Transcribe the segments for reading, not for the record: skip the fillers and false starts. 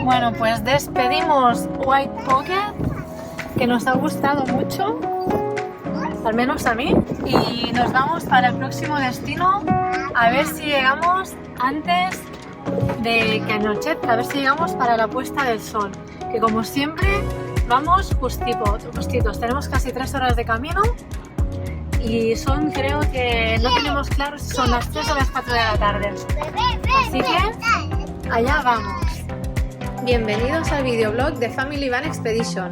Bueno, pues despedimos White Pocket, que nos ha gustado mucho, al menos a mí, y nos vamos para el próximo destino a ver si llegamos antes de que anochezca, a ver si llegamos para la puesta del sol, que como siempre vamos justitos, tenemos casi 3 horas de camino y creo que no tenemos claro si son las 3 o las 4 de la tarde, así que allá vamos. Bienvenidos al videoblog de Family Van Expedition.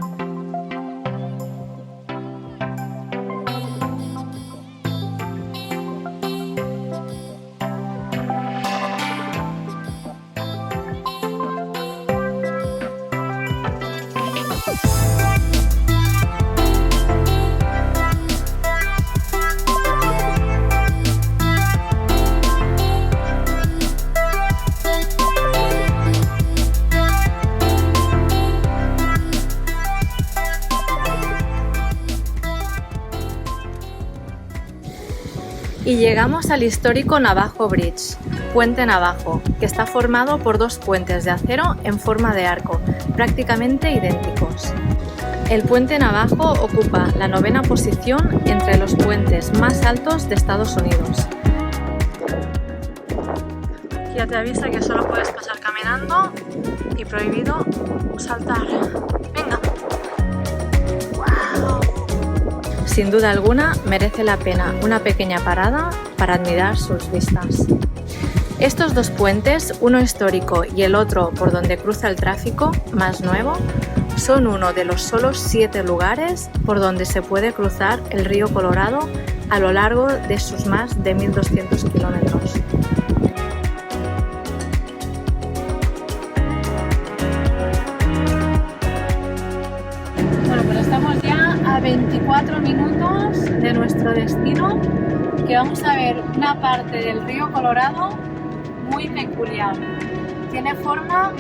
Y llegamos al histórico Navajo Bridge, Puente Navajo, que está formado por 2 puentes de acero en forma de arco, prácticamente idénticos. El Puente Navajo ocupa la 9ª posición entre los puentes más altos de Estados Unidos. Ya te avisa que solo puedes pasar caminando y prohibido saltar. ¡Venga! Sin duda alguna, merece la pena una pequeña parada para admirar sus vistas. Estos 2 puentes, uno histórico y el otro por donde cruza el tráfico, más nuevo, son uno de los solo 7 lugares por donde se puede cruzar el río Colorado a lo largo de sus más de 1200 kilómetros. Bueno, pues estamos ya a 24 minutos de nuestro destino, que vamos a ver una parte del río Colorado muy peculiar. Tiene forma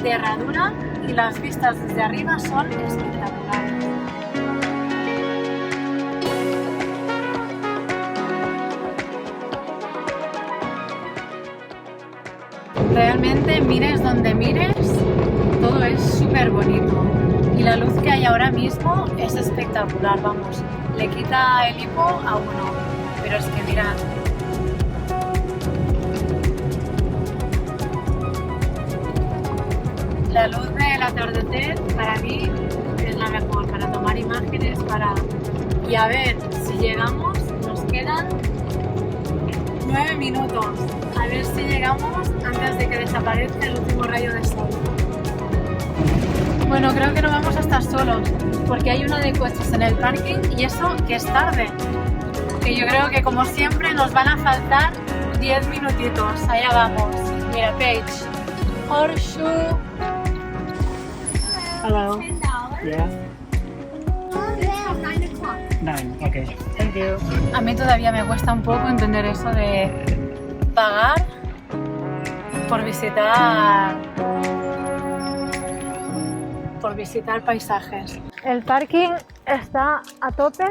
de herradura y las vistas desde arriba son espectaculares. Realmente, mires donde mires, todo es súper bonito. Y la luz que hay ahora mismo es espectacular, vamos, le quita el hipo a uno, pero es que mirad. La luz del atardecer para mí es la mejor, para tomar imágenes, y a ver si llegamos, nos quedan 9 minutos, a ver si llegamos antes de que desaparezca el último rayo de sol. Bueno, creo que no vamos a estar solos, porque hay uno de coches en el parking y eso que es tarde. Que yo creo que como siempre nos van a faltar 10 minutitos. Allá vamos. Mira, Paige. Horseshoe. Hello. Yeah. 9, okay. Thank you. A mí todavía me cuesta un poco entender eso de pagar por visitar paisajes. El parking está a tope,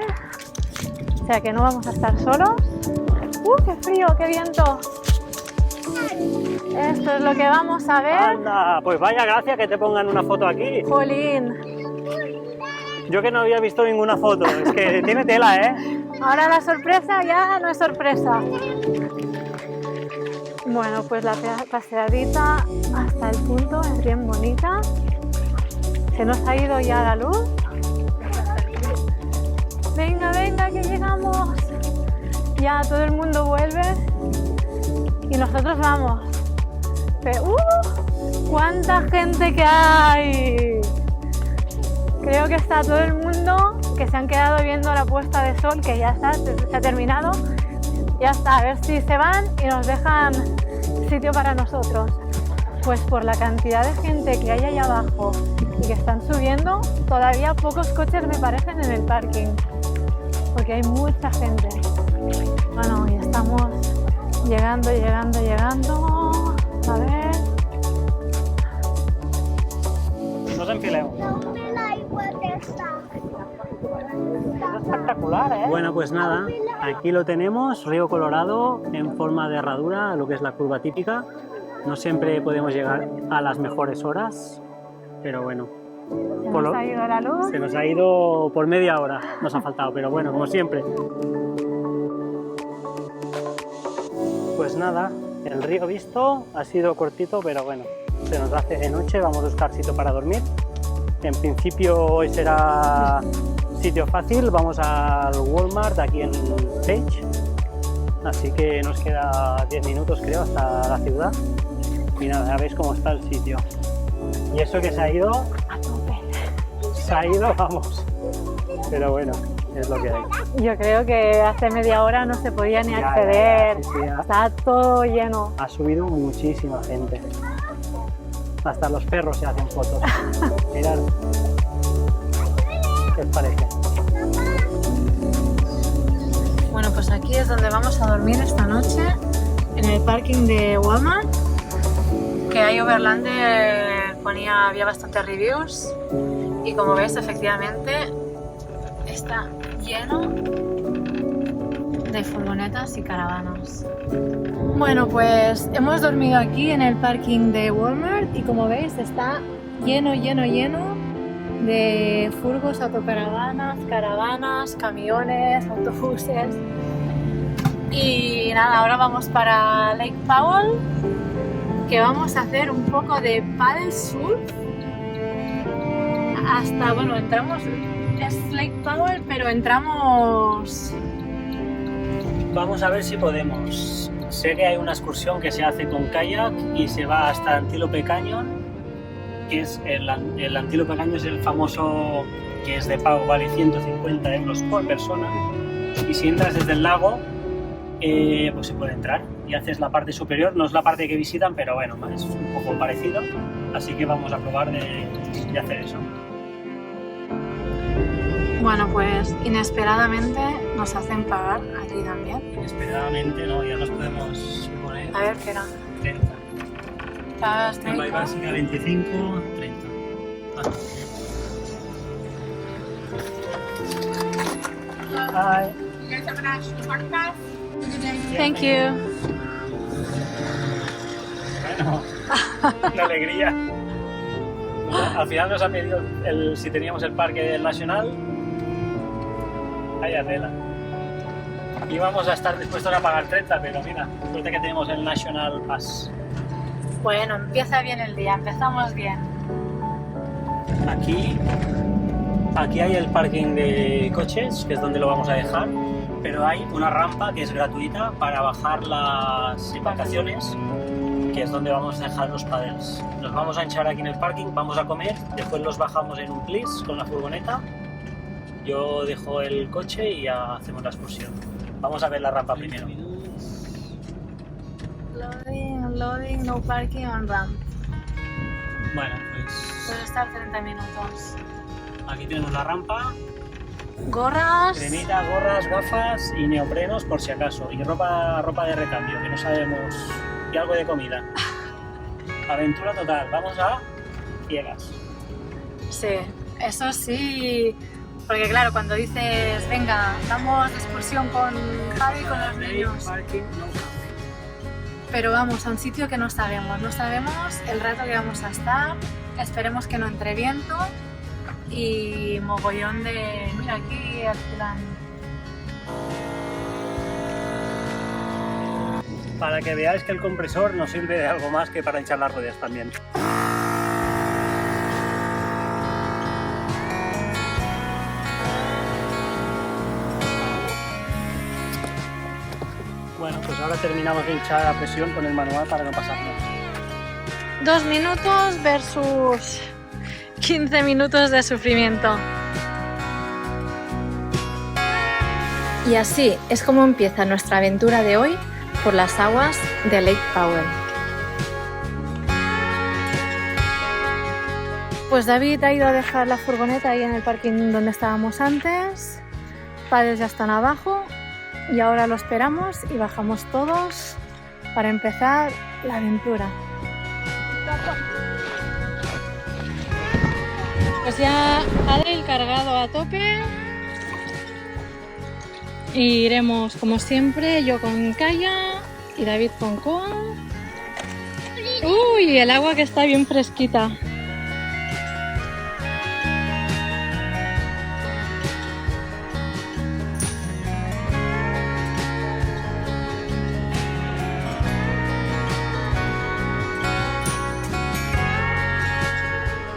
o sea que no vamos a estar solos. ¡Qué frío, qué viento! Esto es lo que vamos a ver. Anda, pues vaya gracia que te pongan una foto aquí. Jolín. Yo que no había visto ninguna foto, es que tiene tela, ¿eh? Ahora la sorpresa ya no es sorpresa. Bueno, pues la paseadita hasta el punto es bien bonita. Se nos ha ido ya la luz. Venga, venga, que llegamos. Ya todo el mundo vuelve y nosotros vamos. Pero, ¡cuánta gente que hay! Creo que está todo el mundo que se han quedado viendo la puesta de sol, que ya está, se ha terminado. Ya está, a ver si se van y nos dejan sitio para nosotros. Pues por la cantidad de gente que hay allá abajo y que están subiendo, todavía pocos coches me parecen en el parking, porque hay mucha gente. Bueno, ya estamos llegando. A ver. No os enfileu. Es espectacular, ¿eh? Bueno, pues nada, aquí lo tenemos, río Colorado en forma de herradura, lo que es la curva típica. No siempre podemos llegar a las mejores horas, pero bueno. Se nos ha ido la luz. Se nos ha ido por media hora, nos ha faltado, pero bueno, como siempre. Pues nada, el río visto ha sido cortito, pero bueno, se nos hace de noche, vamos a buscar sitio para dormir. En principio hoy será sitio fácil, vamos al Walmart aquí en Page, así que nos queda 10 minutos creo hasta la ciudad. Y nada, ya veis cómo está el sitio. Y eso que se ha ido, vamos, pero bueno, es lo que hay. Yo creo que hace media hora no se podía ni acceder, sí, está todo lleno. Ha subido muchísima gente, hasta los perros se hacen fotos. Mirad, ¿qué os parece? Bueno, pues aquí es donde vamos a dormir esta noche, en el parking de Walmart, que hay Overlander había bastantes reviews y como veis efectivamente está lleno de furgonetas y caravanas. Bueno, pues hemos dormido aquí en el parking de Walmart y como veis está lleno de furgos, autocaravanas, caravanas, camiones, autobuses. Y nada, ahora vamos para Lake Powell, que vamos a hacer un poco de paddle surf hasta, bueno, entramos, es Lake Powell, pero entramos... Vamos a ver si podemos. Sé que hay una excursión que se hace con kayak y se va hasta Antelope Canyon, que es el Antelope Canyon es el famoso que es de pago, vale 150 euros por persona, y si entras desde el lago pues se puede entrar y haces la parte superior, no es la parte que visitan, pero bueno, es un poco parecido, así que vamos a probar de hacer eso. Bueno, pues inesperadamente nos hacen pagar allí también. Inesperadamente, no, ya nos podemos poner. A ver, ¿qué era? 30. Pagas La 30. básica 25, 30. Hi. Thank you. Bueno, una alegría. Al final nos ha pedido si teníamos el parque del Nacional. Vaya tela. Íbamos a estar dispuestos a pagar 30, pero mira, suerte que tenemos el National Pass. Bueno, empieza bien el día, empezamos bien. Aquí hay el parking de coches, que es donde lo vamos a dejar, pero hay una rampa que es gratuita para bajar las embarcaciones, que es donde vamos a dejar los paddles. Los vamos a hinchar aquí en el parking, vamos a comer, después los bajamos en un plis con la furgoneta. Yo dejo el coche y ya hacemos la excursión. Vamos a ver la rampa primero. Loading, no parking on ramp. Bueno, pues Puede estar 30 minutos. aquí tenemos la rampa. Gorras. Cremita, gorras, gafas y neoprenos por si acaso. Y ropa de recambio, que no sabemos. Y algo de comida. Aventura total, vamos a ciegas. Sí, eso sí. Porque claro, cuando dices, venga, vamos de excursión con Javi y con los niños. Pero vamos a un sitio que no sabemos el rato que vamos a estar, esperemos que no entre viento y mogollón de... Mira, aquí alquilan. Para que veáis que el compresor nos sirve de algo más que para hinchar las ruedas también. Bueno, pues ahora terminamos de hinchar a presión con el manual para no pasarnos. 2 minutos versus 15 minutos de sufrimiento. Y así es como empieza nuestra aventura de hoy por las aguas de Lake Powell. Pues David ha ido a dejar la furgoneta ahí en el parking donde estábamos antes. Padres ya están abajo y ahora lo esperamos y bajamos todos para empezar la aventura. Pues ya Adel cargado a tope. Y iremos como siempre, yo con Kaya y David con Koa. Uy, el agua que está bien fresquita.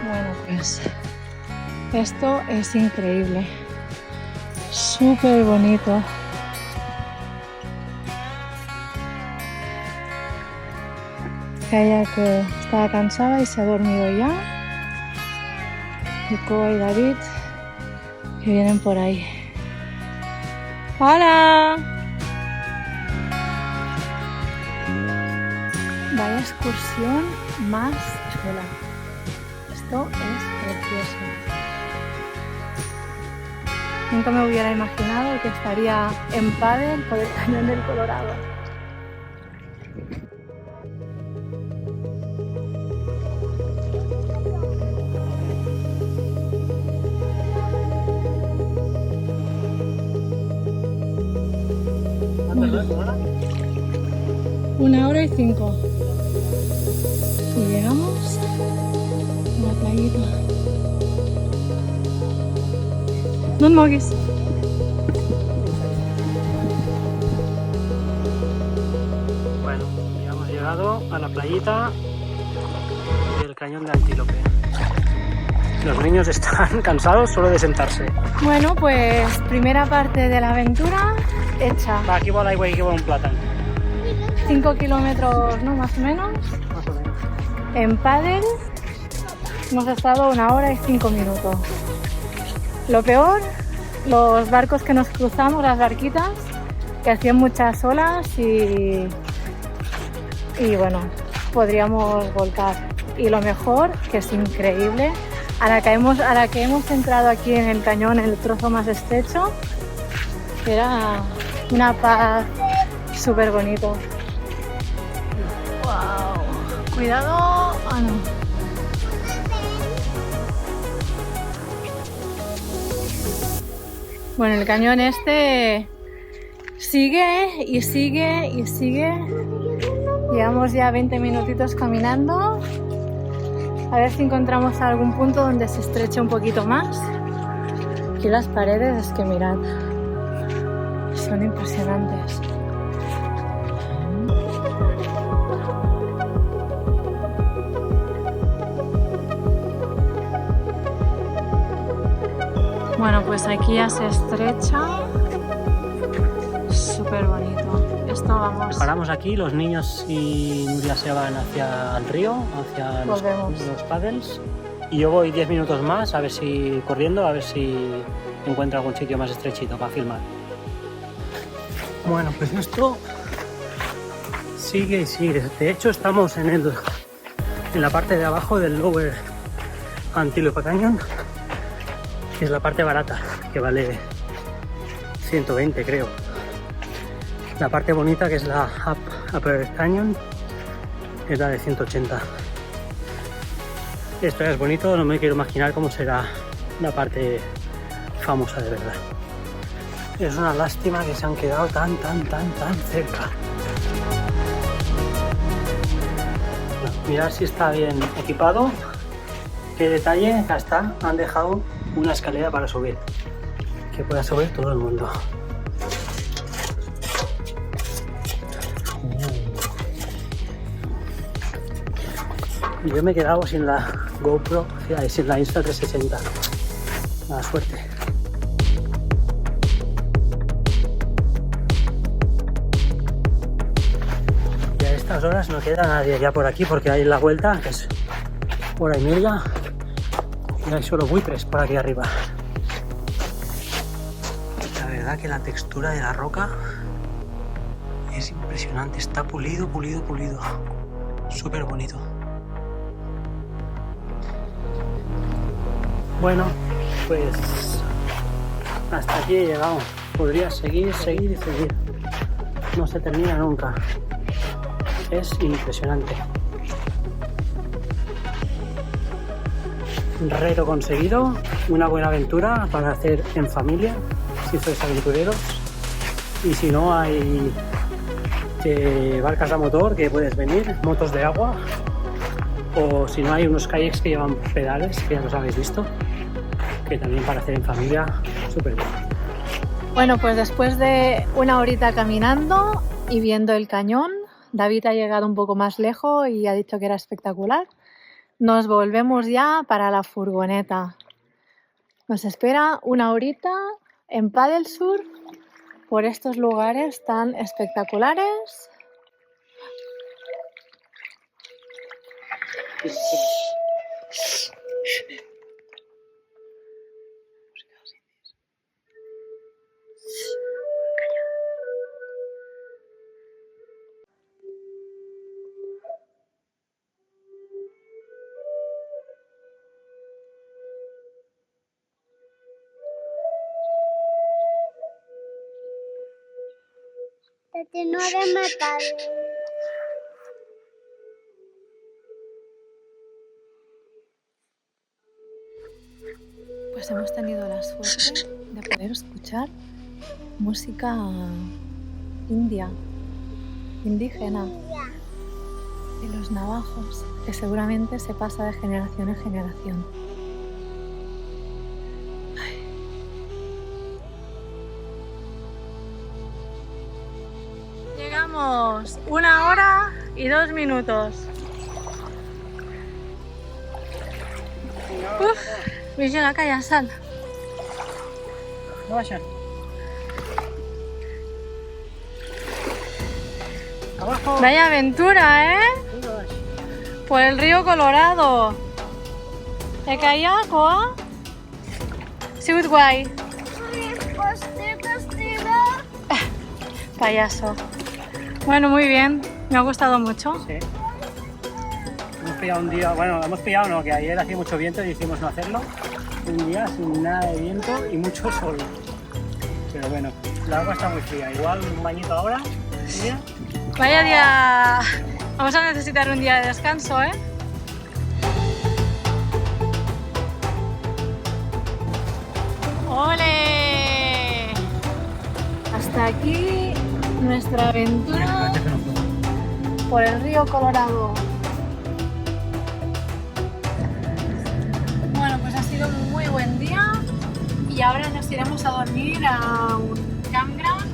Bueno, pues esto es increíble. Súper bonito. Kaya que estaba cansada y se ha dormido ya. Y Koa y David que vienen por ahí. ¡Hola! Vaya excursión más chula. Esto es precioso. Nunca me hubiera imaginado que estaría en pádel por el Cañón del Colorado. Una hora y 5. Y llegamos a la playita. No moguis. Bueno, ya hemos llegado a la playita del Cañón de Antílope. Los niños están cansados solo de sentarse. Bueno, pues primera parte de la aventura hecha. Va, aquí va l'aigua i aquí va un plàtan. 5 kilómetros, ¿no? Más o menos. Más o menos. En pádel hemos estado 1 hora y 5 minutos. Lo peor, los barcos que nos cruzamos, las barquitas, que hacían muchas olas y bueno, podríamos volcar. Y lo mejor, que es increíble, a la que hemos entrado aquí en el cañón, en el trozo más estrecho, era una paz súper bonito. ¡Wow! Cuidado. Ah, no. Bueno, el cañón este sigue y sigue y sigue. Llevamos ya 20 minutitos caminando. A ver si encontramos algún punto donde se estreche un poquito más. Aquí las paredes, es que mirad, son impresionantes. Bueno, pues aquí ya se estrecha. Súper bonito. Esto vamos. Paramos aquí, los niños y Nuria se van hacia el río, hacia los paddles. Y yo voy 10 minutos más, a ver si corriendo, a ver si encuentro algún sitio más estrechito para filmar. Bueno, pues esto sigue y sigue. De hecho, estamos en la parte de abajo del Lower Antílope Canyon, que es la parte barata, que vale 120, creo. La parte bonita, que es la Upper Canyon, es la de 180. Esto es bonito, no me quiero imaginar cómo será la parte famosa de verdad. Es una lástima que se han quedado tan cerca. Mirad si está bien equipado. Qué detalle, acá está, han dejado una escalera para subir, que pueda subir todo el mundo. Yo me he quedado sin la GoPro, sin la Insta360. Mala suerte. Y a estas horas no queda nadie ya por aquí porque hay la vuelta, que es hora y media, y hay solo buitres por aquí arriba. La verdad que la textura de la roca es impresionante, está pulido. Súper bonito. Bueno, pues hasta aquí he llegado. Podría seguir. No se termina nunca. Es impresionante. Un reto conseguido, una buena aventura para hacer en familia, si sois aventureros. Y si no, hay barcas a motor que puedes venir, motos de agua, o si no hay unos kayaks que llevan pedales, que ya los habéis visto, que también para hacer en familia, súper bien. Bueno, pues después de una horita caminando y viendo el cañón, David ha llegado un poco más lejos y ha dicho que era espectacular. Nos volvemos ya para la furgoneta. Nos espera una horita en Paddle Surf por estos lugares tan espectaculares. No de matar. Pues hemos tenido la suerte de poder escuchar música indígena, de los navajos, que seguramente se pasa de generación en generación. Llegamos 1 hora y 2 minutos. Vigila, calla, sal. No vayan. Abajo. Vaya aventura, ¿eh? Por el río Colorado. ¿Te kayak, ah? Sigut guay. Payaso. Bueno, muy bien. Me ha gustado mucho. Sí. Hemos pillado un día, bueno, hemos pillado no, que ayer hacía mucho viento y decidimos no hacerlo. Un día sin nada de viento y mucho sol. Pero bueno, la agua está muy fría. Igual un bañito ahora, un día. Vaya día. Vamos a necesitar un día de descanso, ¿eh? ¡Ole! Hasta aquí nuestra aventura por el río Colorado. Bueno, pues ha sido un muy buen día y ahora nos iremos a dormir a un campground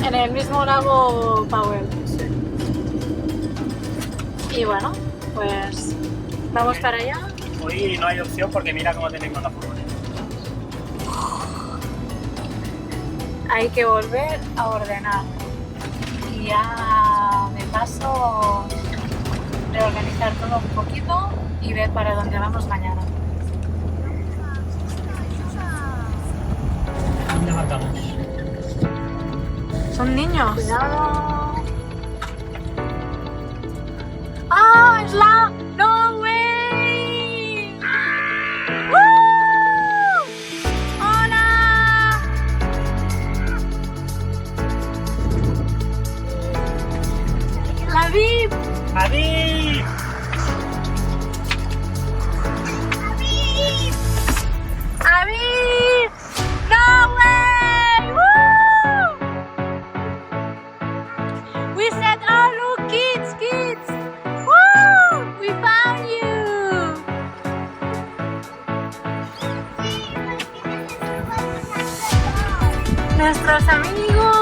en el mismo lago Powell. Y bueno, pues vamos para allá. Hoy no hay opción porque mira cómo tenemos la furgoneta. Hay que volver a ordenar y ya de paso reorganizar todo un poquito y ver para dónde vamos mañana. ¿Dónde matamos? Son niños. Cuidado. ¡Ah! ¡Es la Norway! ¡Woo! ¡Hola! ¡La VIP! ¡Aviv! ¡Aviv! Norway! Woo! We said, oh look, kids! Woo! We found you! Nuestros amigos